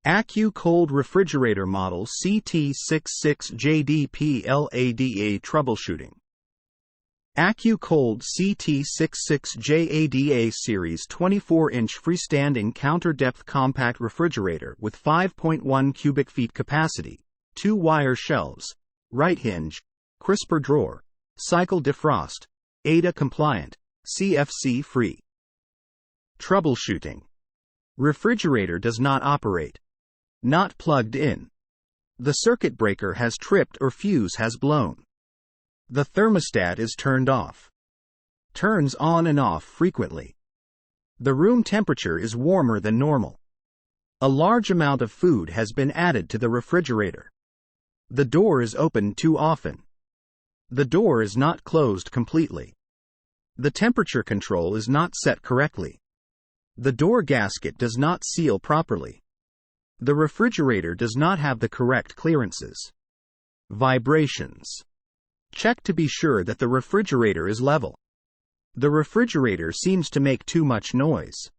AccuCold refrigerator model CT66JDPLADA troubleshooting. AccuCold CT66JDPLADA Series 24-inch freestanding counter-depth compact refrigerator with 5.1 cubic feet capacity, 2-wire shelves, right hinge, crisper drawer, cycle defrost, ADA compliant, CFC free. Troubleshooting. Refrigerator does not operate. Not plugged in. The circuit breaker has tripped or fuse has blown. The thermostat is turned off. Turns on and off frequently. The room temperature is warmer than normal. A large amount of food has been added to the refrigerator. The door is opened too often. The door is not closed completely. The temperature control is not set correctly. The door gasket does not seal properly. The refrigerator does not have the correct clearances. Vibrations. Check to be sure that the refrigerator is level. The refrigerator seems to make too much noise.